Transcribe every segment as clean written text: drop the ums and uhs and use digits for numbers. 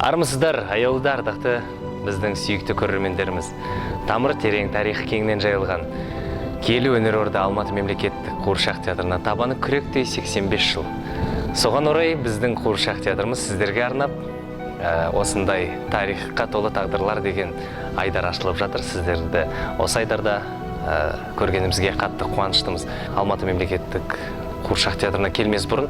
Армысыздар, аяулы ардақты біздің сүйікті көрермендеріміз. Тамыры терең, тарихы кеңінен жайылған киелі өнер орда Алматы мемлекеттік қуыршақ театрына табаны күректей 85 жыл. Соған орай біздің қуыршақ театрымыз сіздерге арнап осындай тарихқа толы тағдырлар деген айдар ашылып жатыр. Сіздерді осы айдарда көргенімізге қатты қуаныштымыз. Алматы мемлекеттік қуыршақ театрына келмес бұрын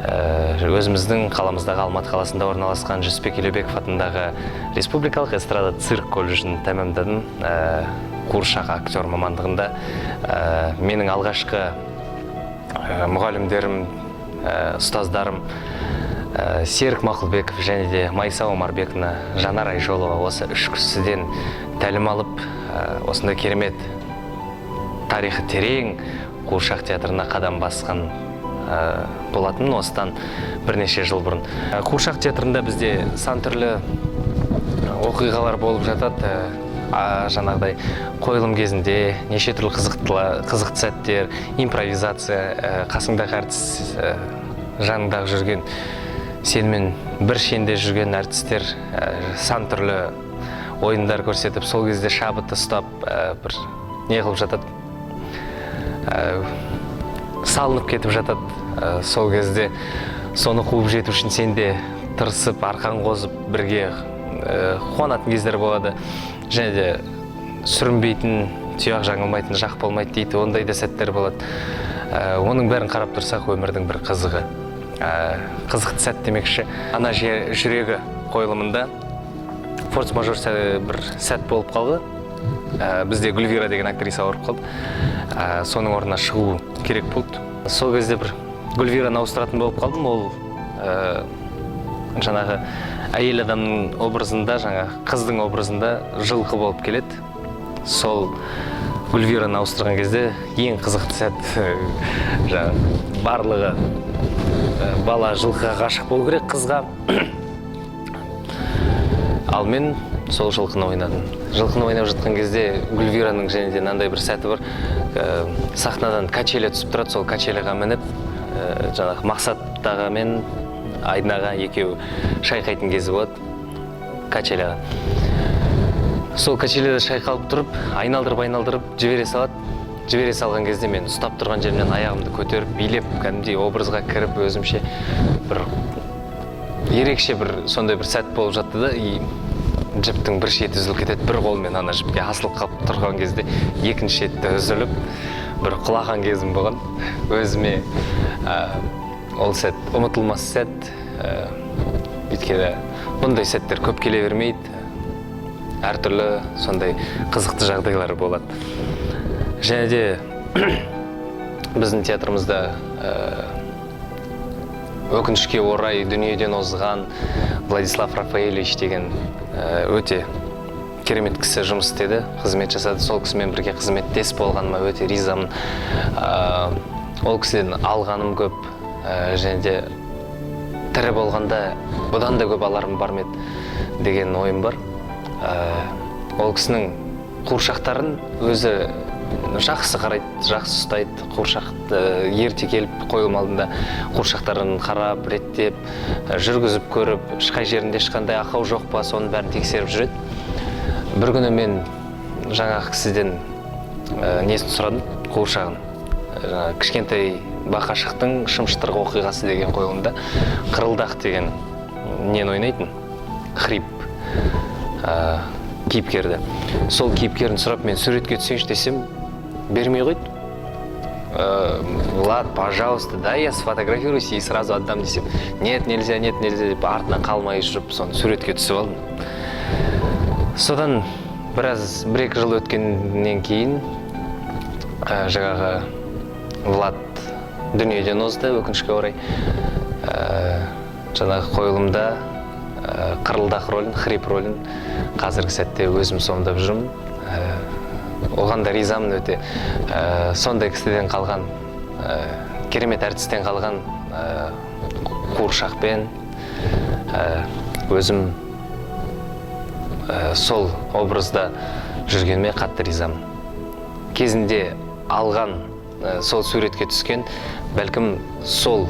өзіміздің қаламыздағы Алматы қаласында орналасқан Жүсіпбек Елеубеков атындағы Республикалық эстрада цирк колледжін тәмамдадым. Қуыршақ актер мамандығында менің алғашқы мұғалімдерім, ұстаздарым Серік Мақұлбеков және де Майса Омарбекна, Жанар Айжолова осы үш кісіден тәлім алып, осындай керемет тарихы терең қуыршақ театрына қадам басқан болатын осыдан бірнеше жыл бұрын. Қуыршақ театрында бізде сан түрлі оқиғалар болып жатады. Жаңағыдай қойылым кезінде неше түрлі қызықты сәттер, импровизация, қасыңдағы әртіс, жаныңдағы жүрген, сенімен бір шенде жүрген әртістер сан түрлі ойындар көрсетіп, сол кезде шабытты ұстап, бір не қылып жатады, салынып кетіп жатады. Сол кезде соны қуып жету үшін сен де тырысып, арқан қозып, бірге қуанатын кездер болады. Және де сүрінбейтін, тұяқ жаңылмайтын, жақ болмайды дейді, ондай да сәттер болады. Оның бәрін қарап тұрсақ, өмірдің бір қызығы. Қызықты сәт демекші. Ана жүрегі қойылымында форс-мажор бір сәт болып қалды. Бізде Гүлвира деген актриса ауырып қалды. Соның орнына шығу керек болды. Сол кезде бір Гүлвираны ауыстыратын болып қалдым. Ол жаңағы әйел адамның образында, қыздың образында жылқы болып келеді. Сол Гүлвираны ауыстырған кезде ең қызықты сәт, барлығы бала жылқыға ғашық болу керек, қызға. Ал мен сол жылқыны ойнадым. Жылқыны ойнап жатқан кезде Гүлвираның және де мынандай бір сәті бар. Сахнадан качеля түсіп тұрады, сол качеляға мініп, Мақсаттаға мен Айнаға екеуі шайқайтын кезі болады качеляға. Сол качеляда шайқалып тұрып, айналдырып жібере салады. Жібере салған кезде мен ұстап тұрған жерімнен аяғымды көтеріп, билеп, кәдімгідей образға кіріп, өзімше бір ерекше бір сондай бір сәт болып жатты да, жіптің бір шеті үзіліп кетеді, бір қолмен ана жіпке асылып қалып тұрған кезде екінші шеті үзіліп, бір құлаған кезім болған. Өзіме ол сәт ұмытылмас сәт. Өйткені бұндай сәттер көп келе бермейді. Әртүрлі сондай қызықты жағдайлар болады. Және де біздің театрымызда өкінішке орай дүниеден озған Владислав Рафаэльевич деген өте керемет кісі жұмыс істеді, қызмет жасады. Сол кісімен бірге қызметтес болғаныма өте ризамын. Ол кісіден алғаным көп, және де тірі болғанда бұдан да көп аларым бар ма еді деген ойым бар. Ол кісінің қуыршақтарын өзі жақсы қарайды, жақсы ұстайды. Қуыршақты ерте келіп қойылым алдында қуыршақтарын қарап, реттеп, жүргізіп көріп, ешқай жерінде ешқандай ақау жоқ па, соның бәрін тексеріп жүреді. Бір күні мен жаңағы кісіден несін сұрадым, қуыршағын. Кішкентай Бақашықтың шымшытырғы оқиғасы деген қойылымда Қырылдақ деген нені ойнайтын? Хрип кейіпкерді. Сол кейіпкерін сұрап, мен суретке түсейінші десем, бермей қойды. Влад, пожалуйста, да, я сфотографируюсь и сразу отдам десем. Нет, нельзя, деп артынан қалмай жүріп, соны суретке түсіп алдым. Содан бір-екі жыл өткеннен кейін жаңағы Влад дүниеден озды, өкінішке орай. Жаңағы қойылымда Қырылдақ рөлін, Хрип рөлін қазіргі сәтте өзім сомдап жүрмін. Оған да ризамын өте. Сондай кісіден қалған, керемет әртістен қалған қуыршақпен өзім сол образда жүргеніме қатты ризамын. Кезінде алған, сол суретке түскен, бәлкім сол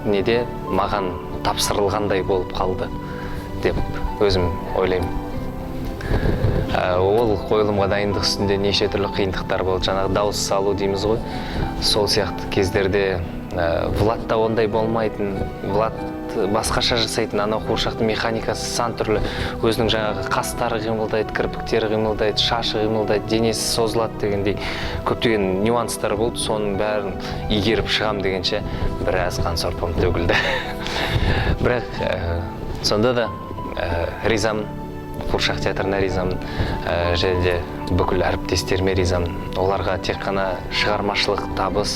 неде маған тапсырылғандай болып қалды. деп өзім ойлаймын. Ол қойылымға дайындық үстінде неше түрлі қиындықтар болды. Жаңағы дауыс салу дейміз ғой. Сол сияқты кездерде Владта ондай болмайтын. Влад басқаша жасайтын, анау қуыршақтың механикасы сан түрлі. Өзінің жаңағы қастары қимылдайды, кірпіктері қимылдайды, шашы қимылдайды, денесі созылады дегендей көптеген нюанстар болды. Соның бәрін игеріп шығам дегенше біраз қан сорпам төгілді. Бірақ сонда да ризамын. Қуыршақ театрына ризамын, және де бүкіл әріптестеріме ризамын. Оларға тек қана шығармашылық табыс,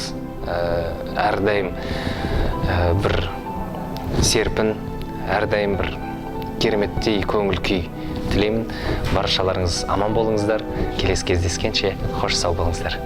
әрдайым бір серпін, әрдайым бір кереметтей көңіл күй тілеймін. Баршаларыңыз аман болыңыздар. Келесі кездескенше қош сау болыңыздар.